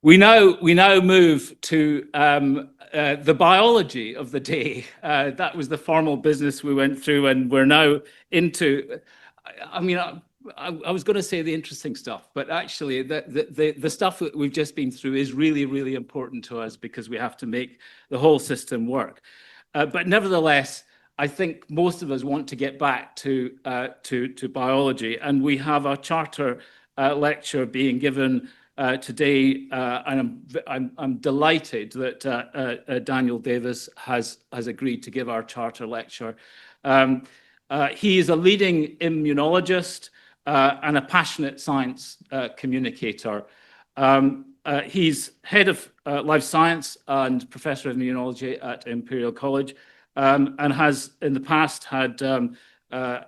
We now move to the biology of the day. That was the formal business we went through, and we're now into. I mean, I was going to say the interesting stuff, but actually, the stuff that we've just been through is really, really important to us because we have to make the whole system work. But nevertheless, I think most of us want to get back to biology, and we have a charter lecture being given today, and I'm delighted that Daniel Davis has agreed to give our charter lecture. He is a leading immunologist and a passionate science communicator. He's head of life science and professor of immunology at Imperial College, and has in the past had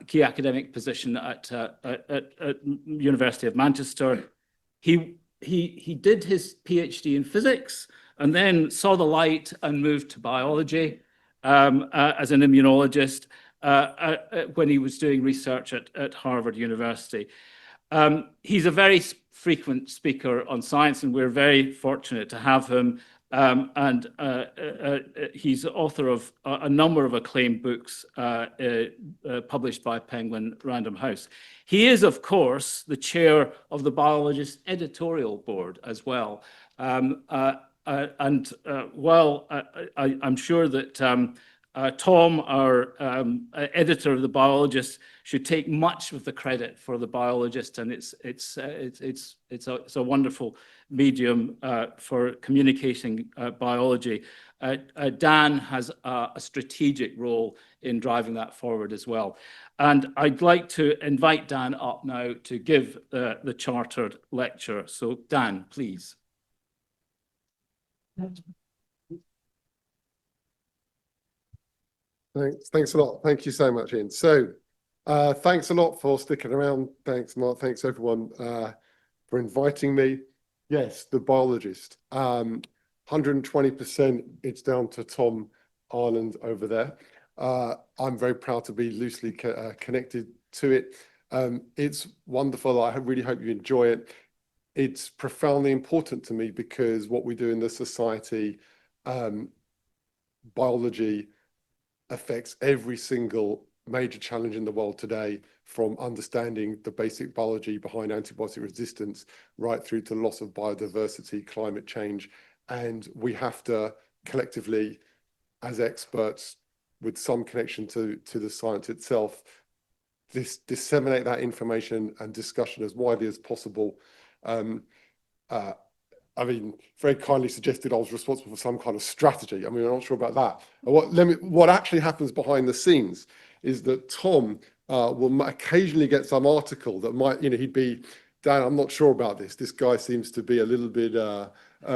key academic position at University of Manchester. He did his PhD in physics and then saw the light and moved to biology as an immunologist when he was doing research at Harvard University. He's a very frequent speaker on science, and we're very fortunate to have him. And he's author of a number of acclaimed books published by Penguin Random House. He is, of course, the chair of the Biologist Editorial Board as well. While I'm sure that Tom, our editor of The Biologist, should take much of the credit for The Biologist, and it's a wonderful medium for communicating biology. Dan has a strategic role in driving that forward as well. And I'd like to invite Dan up now to give the chartered lecture. So Dan, please. Thanks a lot. Thank you so much, Ian. So thanks a lot for sticking around. Thanks, Mark. Thanks, everyone, for inviting me. Yes, the biologist. 120%, it's down to Tom Ireland over there. I'm very proud to be loosely connected to it. It's wonderful. I really hope you enjoy it. It's profoundly important to me because what we do in the society, biology affects every single major challenge in the world today, from understanding the basic biology behind antibiotic resistance right through to loss of biodiversity, climate change. And we have to collectively, as experts with some connection to the science itself, disseminate that information and discussion as widely as possible. I mean, very kindly suggested I was responsible for some kind of strategy. I mean, I'm not sure about that. What actually happens behind the scenes is that Tom will occasionally get some article that might, he'd be, Dan, I'm not sure about this. This guy seems to be a little bit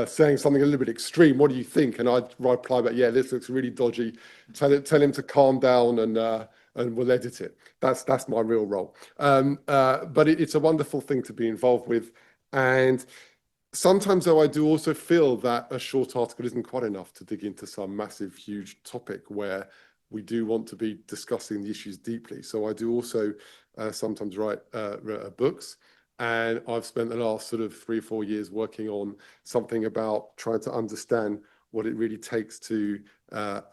saying something a little bit extreme. What do you think? And I'd reply back, yeah, this looks really dodgy. Tell him to calm down, and we'll edit it. That's my real role. But it's a wonderful thing to be involved with. And sometimes, though, I do also feel that a short article isn't quite enough to dig into some massive, huge topic where we do want to be discussing the issues deeply. So I do also sometimes write books. And I've spent the last sort of 3 or 4 years working on something about trying to understand what it really takes to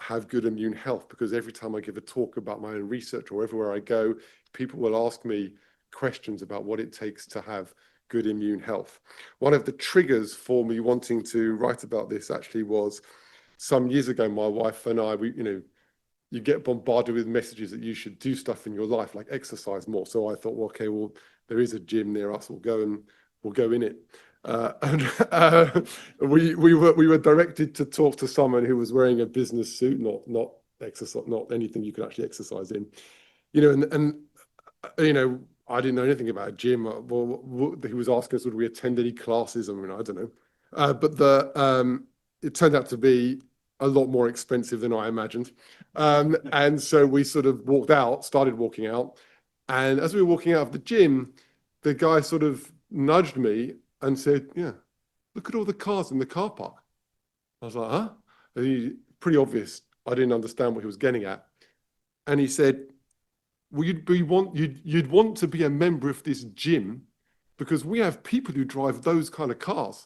have good immune health. Because every time I give a talk about my own research or everywhere I go, people will ask me questions about what it takes to have good immune health. One of the triggers for me wanting to write about this actually was some years ago, my wife and I, you get bombarded with messages that you should do stuff in your life, like exercise more. So I thought, well, okay, well, there is a gym near us. We'll go in it. We were directed to talk to someone who was wearing a business suit, not exercise, not anything you could actually exercise in, I didn't know anything about a gym. Well, he was asking us, would we attend any classes? I mean, I don't know. But it turned out to be a lot more expensive than I imagined. And so we sort of started walking out. And as we were walking out of the gym, the guy sort of nudged me and said, yeah, look at all the cars in the car park. I was like, huh? Pretty obvious. I didn't understand what he was getting at. And he said, well, you'd want to be a member of this gym because we have people who drive those kind of cars.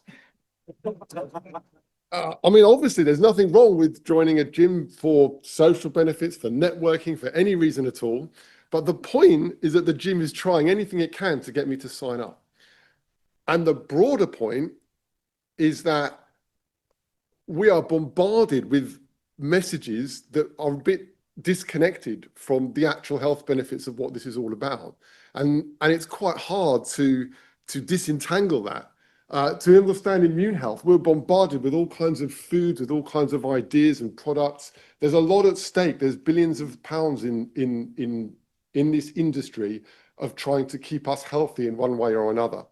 I mean, obviously, there's nothing wrong with joining a gym for social benefits, for networking, for any reason at all. But the point is that the gym is trying anything it can to get me to sign up. And the broader point is that we are bombarded with messages that are a bit disconnected from the actual health benefits of what this is all about. And it's quite hard to disentangle that. To understand immune health, we're bombarded with all kinds of foods, with all kinds of ideas and products. There's a lot at stake. There's billions of pounds in this industry of trying to keep us healthy in one way or another.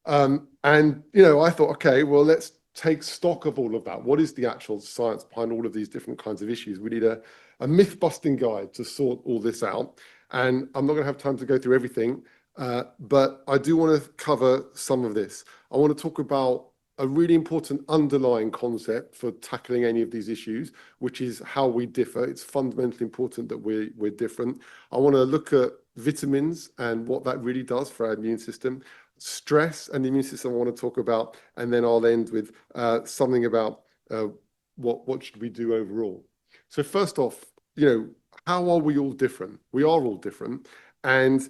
And I thought, okay, well, let's take stock of all of that. What is the actual science behind all of these different kinds of issues? We need a myth-busting guide to sort all this out. And I'm not going to have time to go through everything, but I do want to cover some of this. I want to talk about a really important underlying concept for tackling any of these issues, which is how we differ. It's fundamentally important that we're different. I want to look at vitamins and what that really does for our immune system. Stress and the immune system I want to talk about, and then I'll end with something about what should we do overall. So first off, how are we all different? We are all different, and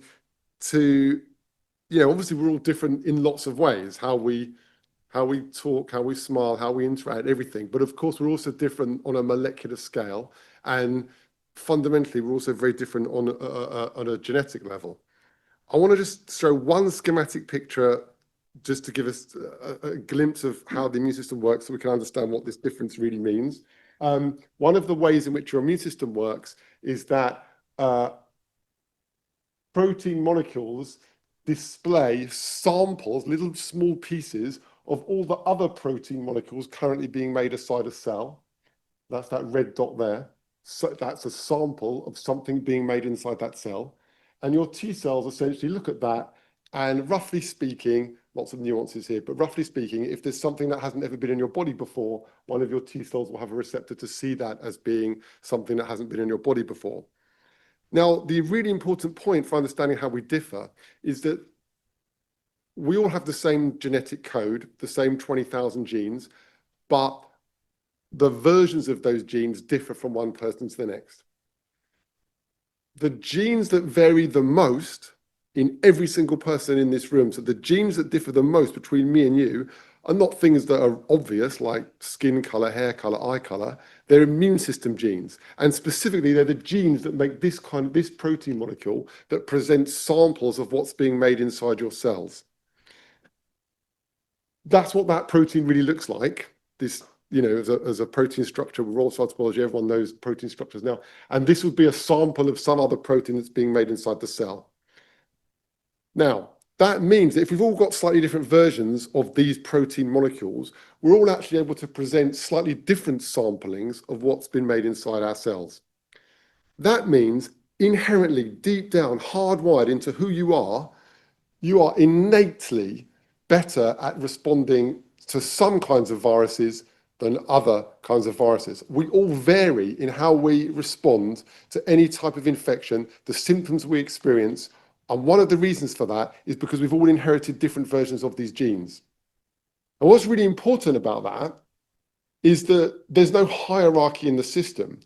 obviously we're all different in lots of ways. How we talk, how we smile, how we interact, everything. But of course, we're also different on a molecular scale, and fundamentally, we're also very different on a genetic level. I want to just show one schematic picture just to give us a glimpse of how the immune system works so we can understand what this difference really means. One of the ways in which your immune system works is that protein molecules display samples, little small pieces of all the other protein molecules currently being made inside a cell. That's that red dot there. So that's a sample of something being made inside that cell. And your T cells essentially look at that, and roughly speaking, lots of nuances here, but roughly speaking, if there's something that hasn't ever been in your body before, one of your T cells will have a receptor to see that as being something that hasn't been in your body before. Now, the really important point for understanding how we differ is that we all have the same genetic code, the same 20,000 genes, but the versions of those genes differ from one person to the next. The genes that vary the most in every single person in this room, so the genes that differ the most between me and you, are not things that are obvious like skin color, hair color, eye color. They're immune system genes, and specifically they're the genes that make this protein molecule that presents samples of what's being made inside your cells. That's what that protein really looks like. This, as a protein structure, with raw cytobiology, everyone knows protein structures now. And this would be a sample of some other protein that's being made inside the cell. Now, that means that if we've all got slightly different versions of these protein molecules, we're all actually able to present slightly different samplings of what's been made inside our cells. That means inherently, deep down, hardwired into who you are innately better at responding to some kinds of viruses than other kinds of viruses. We all vary in how we respond to any type of infection, the symptoms we experience, and one of the reasons for that is because we've all inherited different versions of these genes. And what's really important about that is that there's no hierarchy in the system.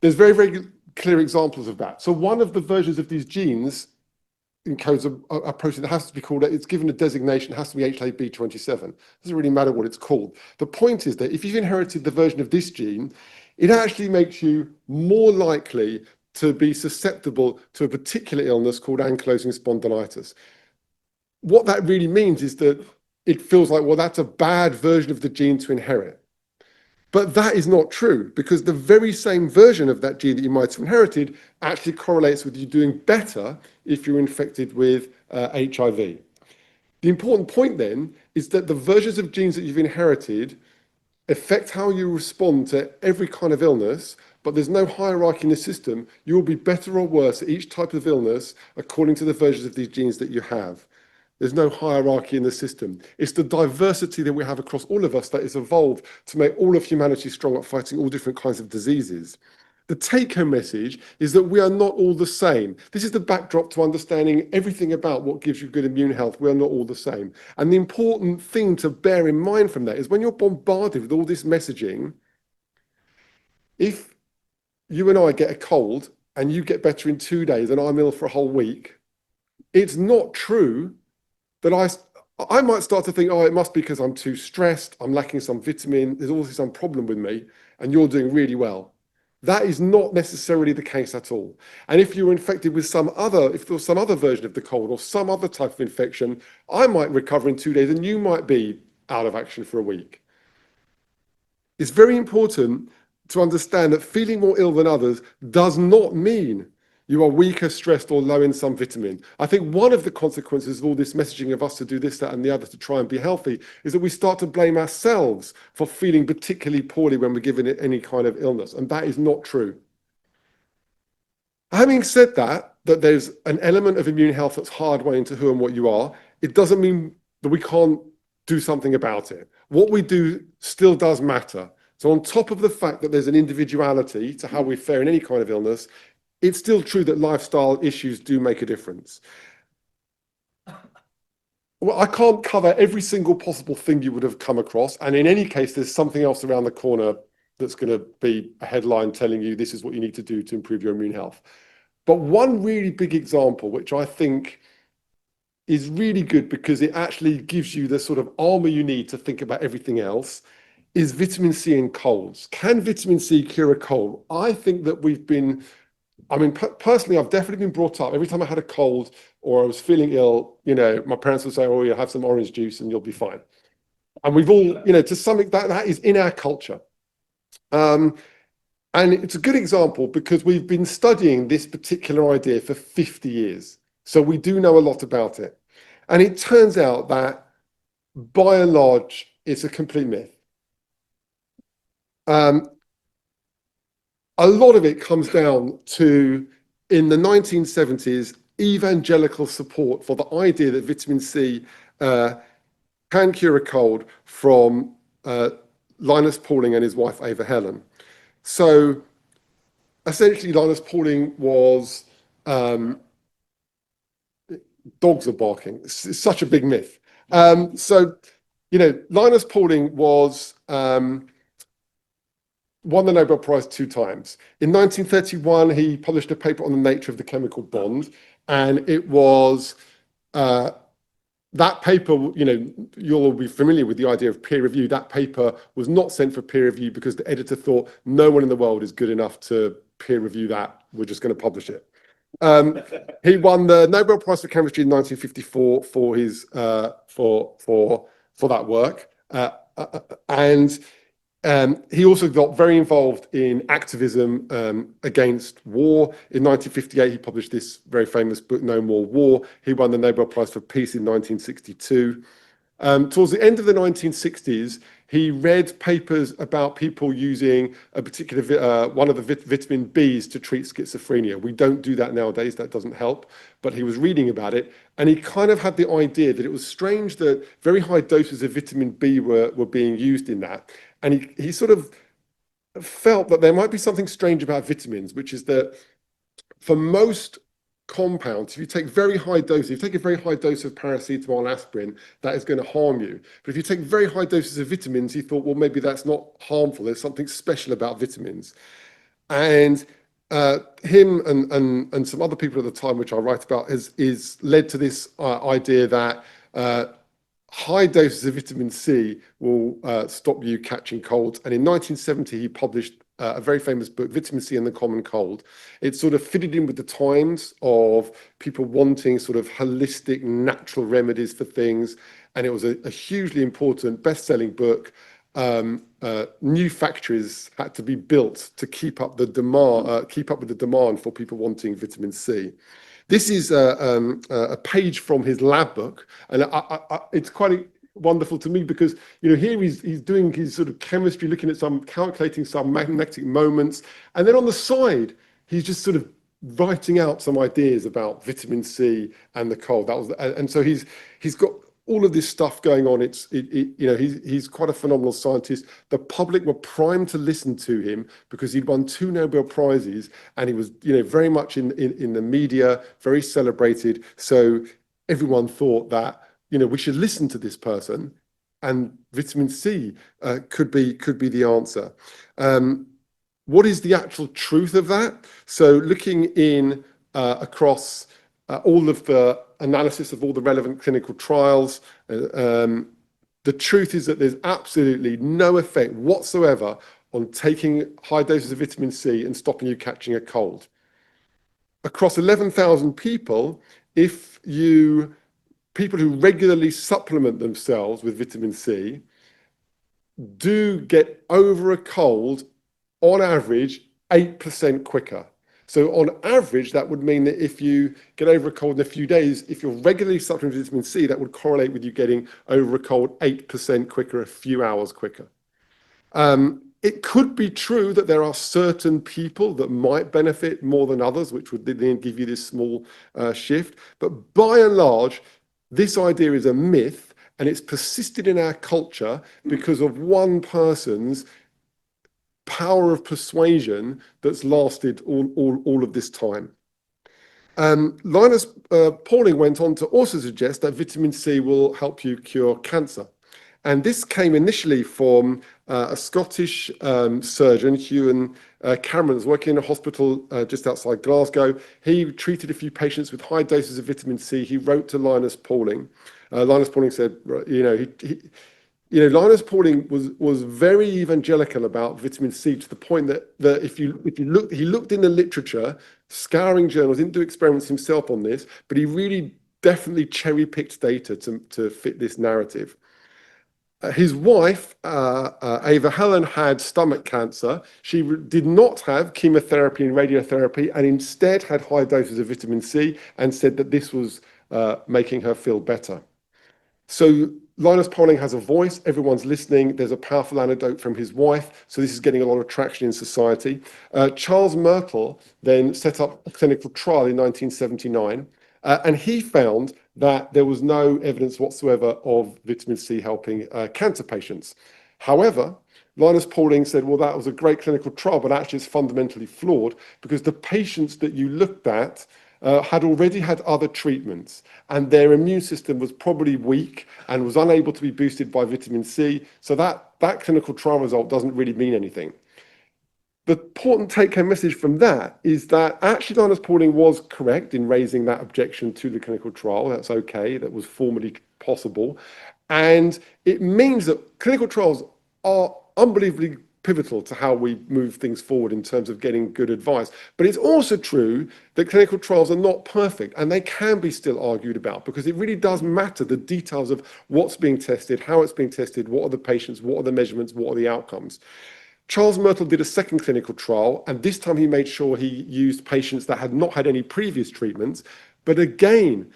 There's very, very clear examples of that. So one of the versions of these genes encodes a protein that has to be called, it's given a designation, it has to be HLA-B27. It doesn't really matter what it's called. The point is that if you've inherited the version of this gene, it actually makes you more likely to be susceptible to a particular illness called ankylosing spondylitis. What that really means is that it feels like, well, that's a bad version of the gene to inherit. But that is not true, because the very same version of that gene that you might have inherited actually correlates with you doing better if you're infected with HIV. The important point then is that the versions of genes that you've inherited affect how you respond to every kind of illness, but there's no hierarchy in the system. You will be better or worse at each type of illness according to the versions of these genes that you have. There's no hierarchy in the system. It's the diversity that we have across all of us that has evolved to make all of humanity strong at fighting all different kinds of diseases. The take-home message is that we are not all the same. This is the backdrop to understanding everything about what gives you good immune health. We are not all the same. And the important thing to bear in mind from that is when you're bombarded with all this messaging, if you and I get a cold and you get better in 2 days and I'm ill for a whole week, it's not true that I might start to think, oh, it must be because I'm too stressed, I'm lacking some vitamin, there's always some problem with me, and you're doing really well. That is not necessarily the case at all. And if you were infected with if there was some other version of the cold or some other type of infection, I might recover in 2 days and you might be out of action for a week. It's very important to understand that feeling more ill than others does not mean you are weaker, stressed, or low in some vitamin. I think one of the consequences of all this messaging of us to do this, that, and the other to try and be healthy is that we start to blame ourselves for feeling particularly poorly when we're given any kind of illness, and that is not true. Having said that there's an element of immune health that's hardwired into who and what you are, it doesn't mean that we can't do something about it. What we do still does matter. So on top of the fact that there's an individuality to how we fare in any kind of illness, it's still true that lifestyle issues do make a difference. Well, I can't cover every single possible thing you would have come across. And in any case, there's something else around the corner that's going to be a headline telling you this is what you need to do to improve your immune health. But one really big example, which I think is really good because it actually gives you the sort of armor you need to think about everything else, is vitamin C in colds. Can vitamin C cure a cold? I think that personally, I've definitely been brought up. Every time I had a cold or I was feeling ill, my parents would say, oh, you have some orange juice and you'll be fine. And we've all, to some extent, that is in our culture. And it's a good example because we've been studying this particular idea for 50 years. So we do know a lot about it. And it turns out that, by and large, it's a complete myth. A lot of it comes down to, in the 1970s, evangelical support for the idea that vitamin C can cure a cold from Linus Pauling and his wife, Ava Helen. So essentially, Linus Pauling was, dogs are barking. It's such a big myth. Linus Pauling was, won the Nobel Prize 2 times. In 1931, he published a paper on the nature of the chemical bond, and it was that paper, you'll all be familiar with the idea of peer review. That paper was not sent for peer review because the editor thought no one in the world is good enough to peer review that. We're just going to publish it. He won the Nobel Prize for Chemistry in 1954 for his for that work, and he also got very involved in activism against war. In 1958, he published this very famous book, No More War. He won the Nobel Prize for Peace in 1962. Towards the end of the 1960s, he read papers about people using a particular one of the vitamin Bs to treat schizophrenia. We don't do that nowadays, that doesn't help, but he was reading about it, and he kind of had the idea that it was strange that very high doses of vitamin B were being used in that. And he sort of felt that there might be something strange about vitamins, which is that for most compounds, if you take very high doses, if you take a very high dose of paracetamol and aspirin, that is going to harm you. But if you take very high doses of vitamins, he thought, well, maybe that's not harmful. There's something special about vitamins. And him and some other people at the time, which I write about, is led to this idea that high doses of vitamin C will stop you catching colds. And in 1970, he published a very famous book, Vitamin C and the Common Cold. It sort of fitted in with the times of people wanting sort of holistic, natural remedies for things. And it was a hugely important best-selling book. New factories had to be built to keep up the demand, keep up with the demand for people wanting vitamin C. This is a page from his lab book, and it's quite wonderful to me because here he's doing his sort of chemistry, looking at calculating some magnetic moments, and then on the side he's just sort of writing out some ideas about vitamin C and the cold. And so he's got all of this stuff going on. He's quite a phenomenal scientist. The public were primed to listen to him because he'd won 2 Nobel Prizes, and he was, very much in the media, very celebrated. So everyone thought that, we should listen to this person, and vitamin C could be the answer. What is the actual truth of that? So looking across all of the analysis of all the relevant clinical trials, the truth is that there's absolutely no effect whatsoever on taking high doses of vitamin C and stopping you catching a cold. Across 11,000 people, people who regularly supplement themselves with vitamin C do get over a cold on average 8% quicker. So on average, that would mean that if you get over a cold in a few days, if you're regularly supplementing vitamin C, that would correlate with you getting over a cold 8% quicker, a few hours quicker. It could be true that there are certain people that might benefit more than others, which would then give you this small shift. But by and large, this idea is a myth, and it's persisted in our culture because of one person's power of persuasion that's lasted all of this time. Linus Pauling went on to also suggest that vitamin C will help you cure cancer. And this came initially from a Scottish surgeon, Hugh Cameron, was working in a hospital just outside Glasgow. He treated a few patients with high doses of vitamin C. He wrote to Linus Pauling. Linus Pauling said, Linus Pauling was very evangelical about vitamin C, to the point that if you look, he looked in the literature, scouring journals, didn't do experiments himself on this, but he really definitely cherry-picked data to fit this narrative. His wife, Ava Helen, had stomach cancer. She did not have chemotherapy and radiotherapy, and instead had high doses of vitamin C, and said that this was making her feel better. So Linus Pauling has a voice, everyone's listening. There's a powerful anecdote from his wife, so this is getting a lot of traction in society. Charles Myrtle then set up a clinical trial in 1979, and he found that there was no evidence whatsoever of vitamin C helping cancer patients. However, Linus Pauling said, well, that was a great clinical trial, but actually it's fundamentally flawed, because the patients that you looked at had already had other treatments, and their immune system was probably weak and was unable to be boosted by vitamin C. So that clinical trial result doesn't really mean anything. The important take-home message from that is that actually Linus Pauling was correct in raising that objection to the clinical trial. That's okay, that was formally possible. And it means that clinical trials are unbelievably pivotal to how we move things forward in terms of getting good advice. But it's also true that clinical trials are not perfect, and they can be still argued about, because it really does matter the details of what's being tested, how it's being tested, what are the patients, what are the measurements, what are the outcomes. Charles Myrtle did a second clinical trial, and this time he made sure he used patients that had not had any previous treatments. But again,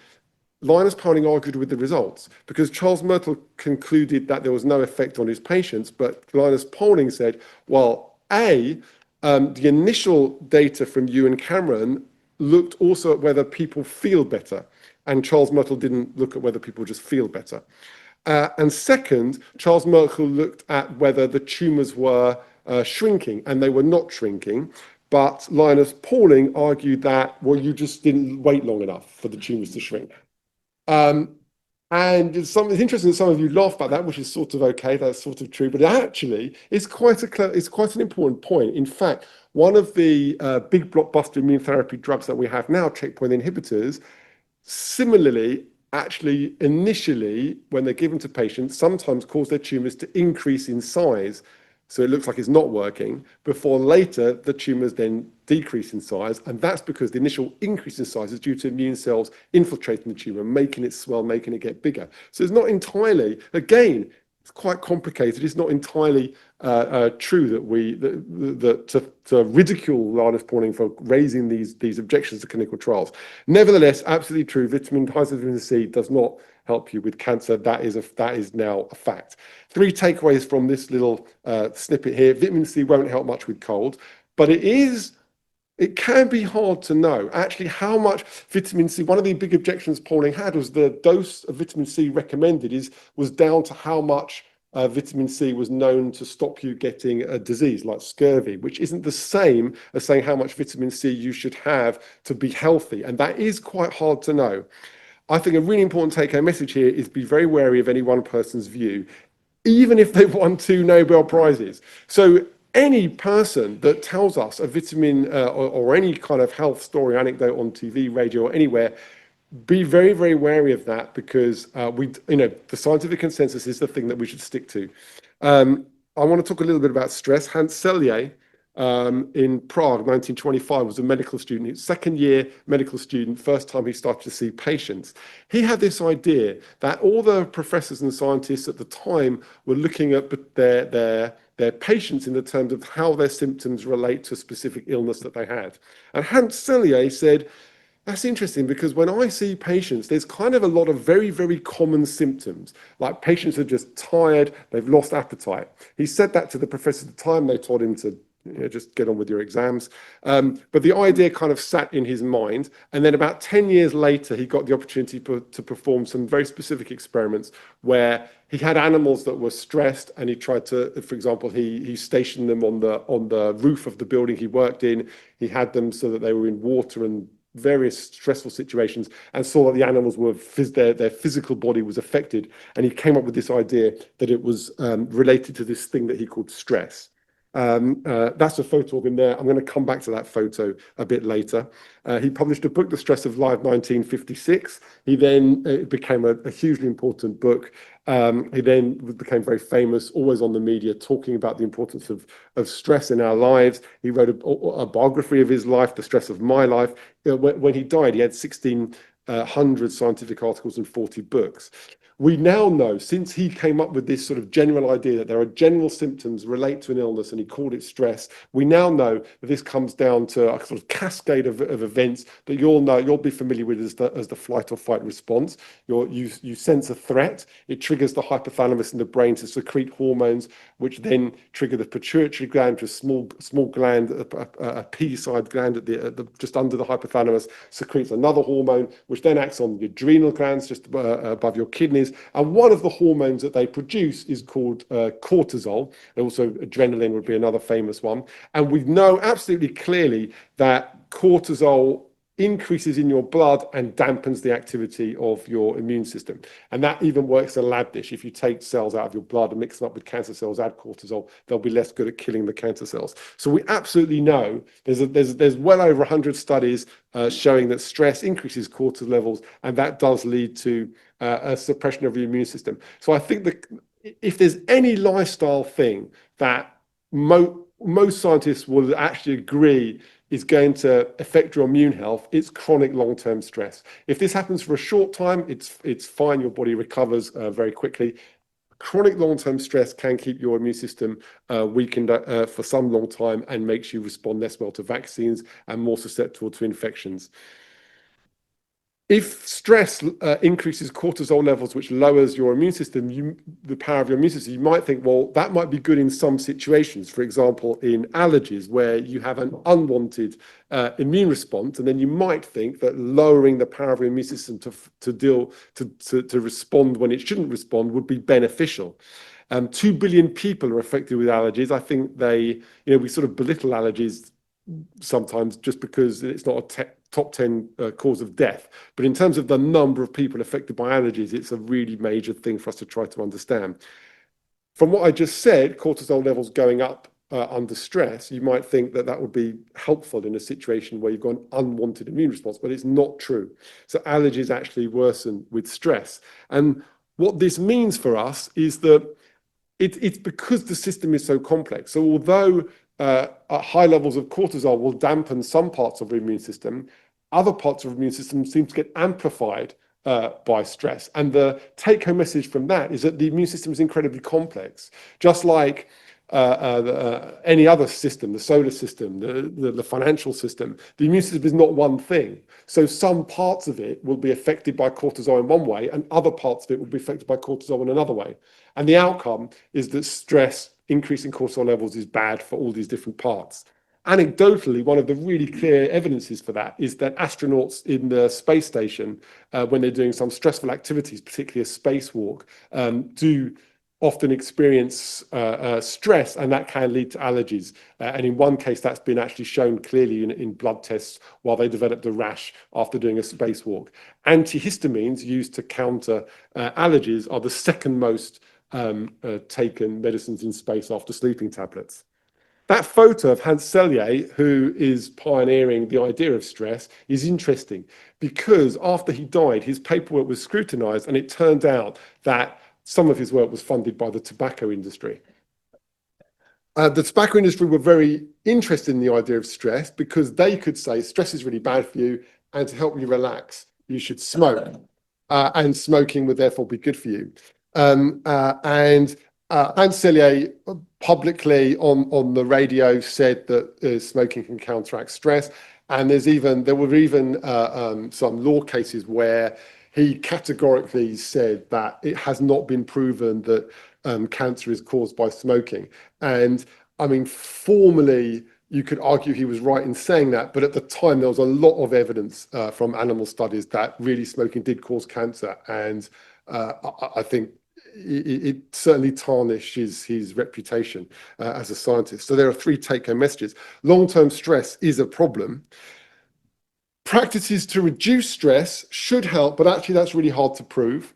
Linus Pauling argued with the results, because Charles Myrtle concluded that there was no effect on his patients, but Linus Pauling said, well, the initial data from you and Cameron looked also at whether people feel better, and Charles Myrtle didn't look at whether people just feel better. And second, Charles Myrtle looked at whether the tumours were shrinking, and they were not shrinking. But Linus Pauling argued that, well, you just didn't wait long enough for the tumours to shrink. And it's interesting that some of you laugh about that, which is sort of okay, that's sort of true, but actually it's quite an important point. In fact, one of the big blockbuster immunotherapy drugs that we have now, checkpoint inhibitors, similarly, actually initially, when they're given to patients, sometimes cause their tumors to increase in size. So it looks like it's not working, before later the tumors then decrease in size. And that's because the initial increase in size is due to immune cells infiltrating the tumor, making it swell, making it get bigger. So it's not entirely, again, it's quite complicated. It's not entirely true that to ridicule Linus Pauling for raising these objections to clinical trials. Nevertheless, absolutely true. High dose vitamin C does not help you with cancer. That is now a fact. 3 takeaways from this little snippet here. Vitamin C won't help much with cold, but it is it can be hard to know actually how much vitamin C. One of the big objections polling had was the dose of vitamin C recommended was down to how much vitamin C was known to stop you getting a disease like scurvy, which isn't the same as saying how much vitamin C you should have to be healthy. And that is quite hard to know. I think a really important take-home message here is be very wary of any one person's view, even if they've won 2 Nobel Prizes. So any person that tells us a vitamin or any kind of health story, anecdote on TV, radio, or anywhere, be very, very wary of that, because the scientific consensus is the thing that we should stick to. I want to talk a little bit about stress. Hans Selye in Prague, 1925, was a medical student, second year medical student, first time he started to see patients. He had this idea that all the professors and scientists at the time were looking at their patients in the terms of how their symptoms relate to a specific illness that they had. And Hans Selye said, that's interesting, because when I see patients, there's kind of a lot of very, very common symptoms, like patients are just tired, they've lost appetite. He said that to the professor at the time. They told him to just get on with your exams. But the idea kind of sat in his mind. And then about 10 years later, he got the opportunity to perform some very specific experiments where he had animals that were stressed, and he tried to, for example, he stationed them on the roof of the building he worked in. He had them so that they were in water and various stressful situations, and saw that the animals were their physical body was affected. And he came up with this idea that it was related to this thing that he called stress. That's a photo of him there. I'm going to come back to that photo a bit later. He published a book, The Stress of Life, 1956. It became a hugely important book. He then became very famous, always on the media, talking about the importance of stress in our lives. He wrote a biography of his life, The Stress of My Life. When he died, he had 1,600 scientific articles and 40 books. We now know, since he came up with this sort of general idea that there are general symptoms relate to an illness, and he called it stress, we now know that this comes down to a sort of cascade of events that you'll be familiar with as the flight or fight response. You sense a threat, it triggers the hypothalamus in the brain to secrete hormones, which then trigger the pituitary gland, which is a small gland, a pea-sized gland just under the hypothalamus, secretes another hormone, which then acts on the adrenal glands just above your kidneys. And one of the hormones that they produce is called cortisol. And also adrenaline would be another famous one. And we know absolutely clearly that cortisol increases in your blood and dampens the activity of your immune system. And that even works a lab dish. If you take cells out of your blood and mix them up with cancer cells, add cortisol, they'll be less good at killing the cancer cells. So we absolutely know there's well over 100 studies showing that stress increases cortisol levels, and that does lead to a suppression of the immune system. So I think that if there's any lifestyle thing that most scientists will actually agree is going to affect your immune health, it's chronic long-term stress. If this happens for a short time, it's fine, your body recovers very quickly. Chronic long-term stress can keep your immune system weakened for some long time, and makes you respond less well to vaccines and more susceptible to infections. If stress increases cortisol levels, which lowers your immune system, the power of your immune system, you might think, well, that might be good in some situations. For example, in allergies, where you have an unwanted immune response, and then you might think that lowering the power of your immune system to respond when it shouldn't respond would be beneficial. 2 billion people are affected with allergies. I think we sort of belittle allergies sometimes just because it's not a top 10 cause of death. But in terms of the number of people affected by allergies, it's a really major thing for us to try to understand. From what I just said, cortisol levels going up under stress, you might think that would be helpful in a situation where you've got an unwanted immune response, but it's not true. So allergies actually worsen with stress. And what this means for us is that it's because the system is so complex. So although high levels of cortisol will dampen some parts of the immune system, other parts of the immune system seem to get amplified by stress. And the take-home message from that is that the immune system is incredibly complex. Just like any other system, the solar system, the financial system, the immune system is not one thing. So some parts of it will be affected by cortisol in one way, and other parts of it will be affected by cortisol in another way. And the outcome is that stress, increasing cortisol levels, is bad for all these different parts. Anecdotally, one of the really clear evidences for that is that astronauts in the space station, when they're doing some stressful activities, particularly a spacewalk, do often experience stress, and that can lead to allergies. And in one case, that's been actually shown clearly in blood tests while they developed a rash after doing a spacewalk. Antihistamines used to counter allergies are the second most taken medicines in space after sleeping tablets. That photo of Hans Selye, who is pioneering the idea of stress, is interesting because after he died, his paperwork was scrutinized, and it turned out that some of his work was funded by the tobacco industry. The tobacco industry were very interested in the idea of stress because they could say stress is really bad for you, and to help you relax, you should smoke. And smoking would therefore be good for you. Hans Selye publicly on the radio said that smoking can counteract stress. And there were even some law cases where he categorically said that it has not been proven that cancer is caused by smoking. And I mean, formally, you could argue he was right in saying that, but at the time there was a lot of evidence from animal studies that really smoking did cause cancer. And I think it certainly tarnishes his reputation as a scientist. So there are three take-home messages. Long-term stress is a problem. Practices to reduce stress should help, but actually that's really hard to prove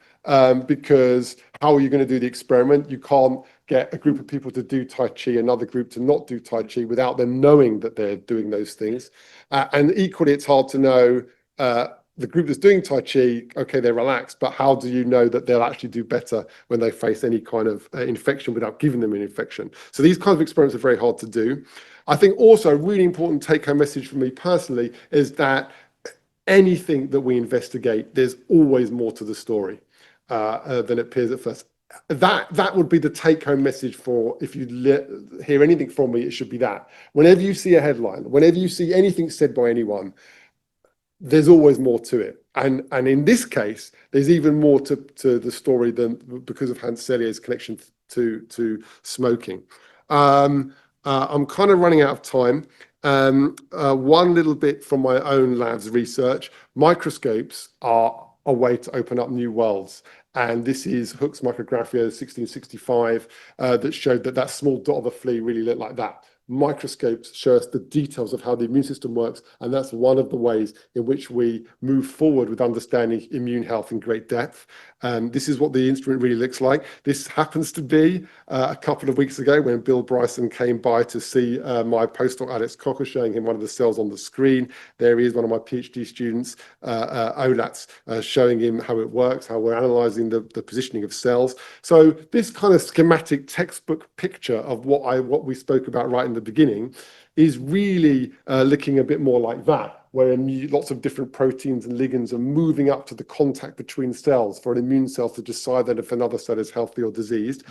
because how are you going to do the experiment? You can't get a group of people to do Tai Chi, another group to not do Tai Chi without them knowing that they're doing those things. And equally, it's hard to know the group that's doing Tai Chi, okay, they're relaxed, but how do you know that they'll actually do better when they face any kind of infection without giving them an infection? So these kinds of experiments are very hard to do. I think also a really important take-home message for me personally is that anything that we investigate, there's always more to the story than it appears at first. That would be the take-home message for, if you hear anything from me, it should be that. Whenever you see a headline, whenever you see anything said by anyone, there's always more to it. And in this case, there's even more to the story than because of Hans Selye's connection to smoking. I'm kind of running out of time. One little bit from my own lab's research, microscopes are a way to open up new worlds. And this is Hooke's Micrographia 1665 that showed that small dot of a flea really looked like that. Microscopes show us the details of how the immune system works, and that's one of the ways in which we move forward with understanding immune health in great depth. This is what the instrument really looks like. This happens to be a couple of weeks ago when Bill Bryson came by to see my postdoc Alex Cocker, showing him one of the cells on the screen. There he is, one of my PhD students, Olats, showing him how it works, how we're analyzing the positioning of cells. So this kind of schematic textbook picture of what we spoke about right in the beginning is really looking a bit more like that, where lots of different proteins and ligands are moving up to the contact between cells for an immune cell to decide that if another cell is healthy or diseased.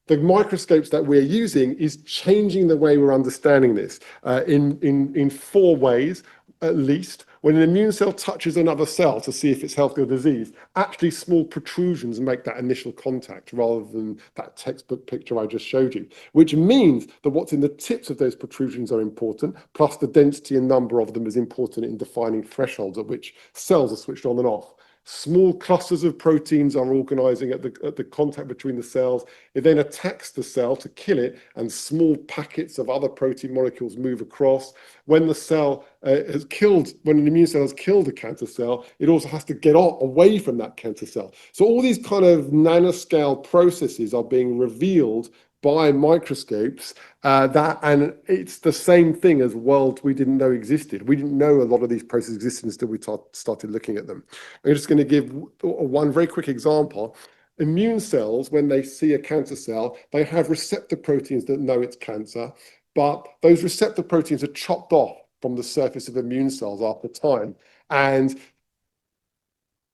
The microscopes that we're using is changing the way we're understanding this in four ways, at least. When an immune cell touches another cell to see if it's healthy or diseased, actually small protrusions make that initial contact rather than that textbook picture I just showed you, which means that what's in the tips of those protrusions are important, plus the density and number of them is important in defining thresholds at which cells are switched on and off. Small clusters of proteins are organizing at the contact between the cells. It then attacks the cell to kill it, and small packets of other protein molecules move across. When the cell when an immune cell has killed a cancer cell, it also has to get away from that cancer cell. So all these kind of nanoscale processes are being revealed by microscopes, and it's the same thing as worlds we didn't know existed. We didn't know a lot of these processes existed until we started looking at them. I'm just going to give one very quick example. Immune cells, when they see a cancer cell, they have receptor proteins that know it's cancer, but those receptor proteins are chopped off from the surface of immune cells after time. And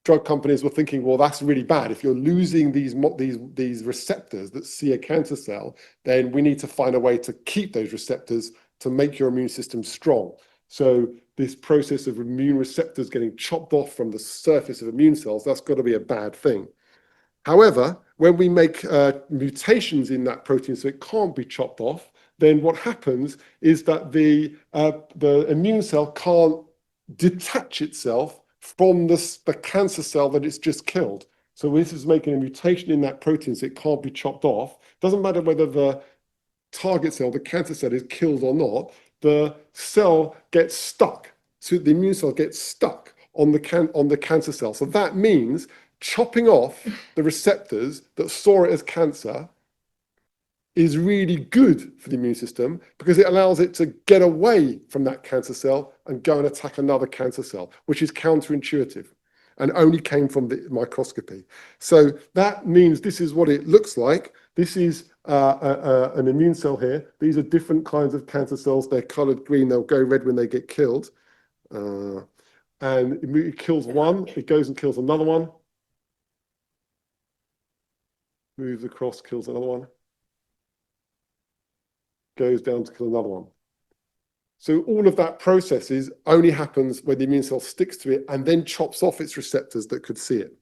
drug companies were thinking, well, that's really bad. If you're losing these receptors that see a cancer cell, then we need to find a way to keep those receptors to make your immune system strong. So this process of immune receptors getting chopped off from the surface of immune cells, that's got to be a bad thing. However, when we make mutations in that protein so it can't be chopped off, then what happens is that the immune cell can't detach itself from the cancer cell that it's just killed. So this is making a mutation in that protein, so it can't be chopped off. Doesn't matter whether the target cell, the cancer cell, is killed or not, the cell gets stuck. So the immune cell gets stuck on the cancer cell. So that means chopping off the receptors that saw it as cancer is really good for the immune system because it allows it to get away from that cancer cell and go and attack another cancer cell, which is counterintuitive and only came from the microscopy. So that means this is what it looks like. This is an immune cell here. These are different kinds of cancer cells. They're colored green. They'll go red when they get killed. And it kills one. It goes and kills another one. Moves across, kills another one. Goes down to kill another one. So all of that processes only happens when the immune cell sticks to it and then chops off its receptors that could see it.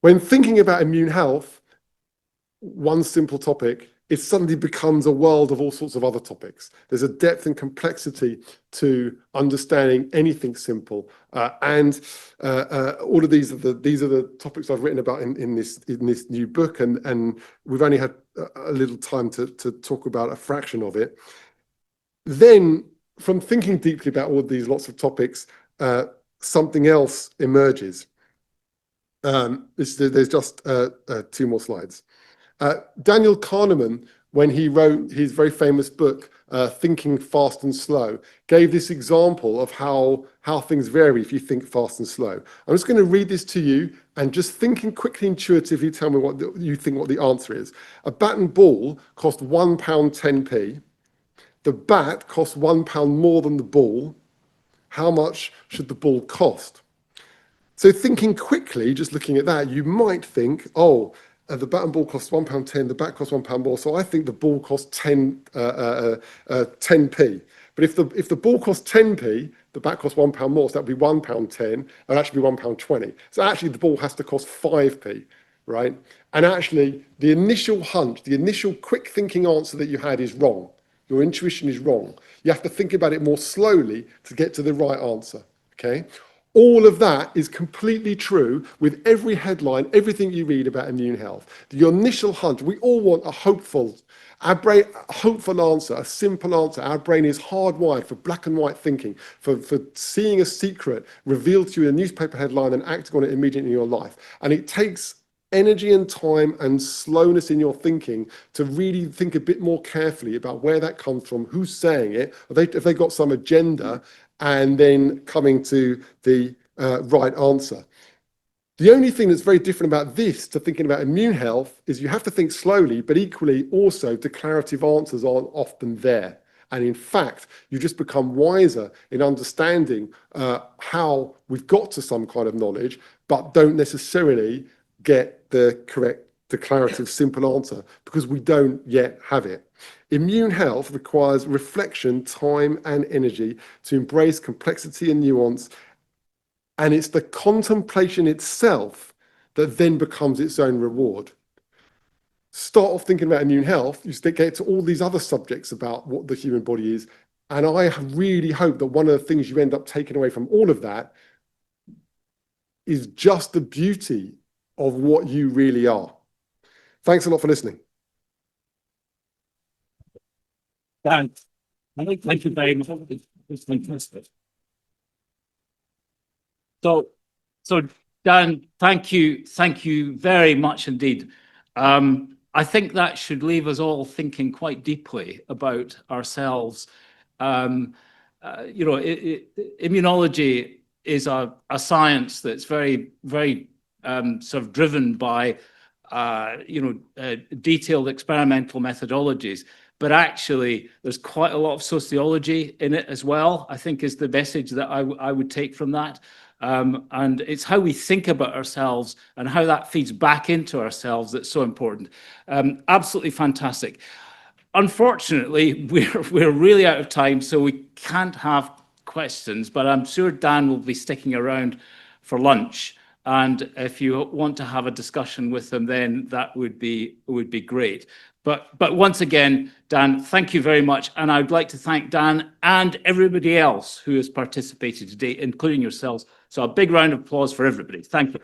When thinking about immune health, one simple topic, it suddenly becomes a world of all sorts of other topics. There's a depth and complexity to understanding anything simple, and all of these are the topics I've written about in this new book, and we've only had a little time to talk about a fraction of it. Then, from thinking deeply about all these lots of topics, something else emerges. There's just 2 more slides. Daniel Kahneman, when he wrote his very famous book, Thinking Fast and Slow, gave this example of how things vary if you think fast and slow. I'm just going to read this to you, and just thinking quickly, intuitively, tell me what you think what the answer is. A bat and ball cost £1 10p. The bat costs £1 more than the ball. How much should the ball cost? So thinking quickly, just looking at that, you might think, oh, the bat and ball costs £1 10, the bat costs £1 more, so I think the ball costs 10p. But if the ball costs 10p, the bat costs £1 more, so that would be £1 10, and actually be £1 20. So actually the ball has to cost 5p, right? And actually the initial hunch, the initial quick thinking answer that you had is wrong. Your intuition is wrong. You have to think about it more slowly to get to the right answer, okay? All of that is completely true with every headline, everything you read about immune health. Your initial hunch, we all want a hopeful answer, a simple answer. Our brain is hardwired for black and white thinking, for seeing a secret revealed to you in a newspaper headline and acting on it immediately in your life. And it takes energy and time and slowness in your thinking to really think a bit more carefully about where that comes from, who's saying it, if they got some agenda, and then coming to the right answer. The only thing that's very different about this to thinking about immune health is you have to think slowly, but equally also declarative answers aren't often there. And in fact, you just become wiser in understanding how we've got to some kind of knowledge, but don't necessarily get the correct declarative simple answer because we don't yet have it. Immune health requires reflection, time, and energy to embrace complexity and nuance. And it's the contemplation itself that then becomes its own reward. Start off thinking about immune health, you get to all these other subjects about what the human body is. And I really hope that one of the things you end up taking away from all of that is just the beauty of what you really are. Thanks a lot for listening. Thanks. Thank you very much. It's fantastic. So Dan, thank you very much indeed. I think that should leave us all thinking quite deeply about ourselves. Immunology is a science that's very sort of driven by detailed experimental methodologies. But actually, there's quite a lot of sociology in it as well, I think is the message that I would take from that. And it's how we think about ourselves and how that feeds back into ourselves that's so important. Absolutely fantastic. Unfortunately, we're really out of time, so we can't have questions, but I'm sure Dan will be sticking around for lunch. And if you want to have a discussion with them, then that would be great. But once again, Dan, thank you very much. And I'd like to thank Dan and everybody else who has participated today, including yourselves. So a big round of applause for everybody. Thank you.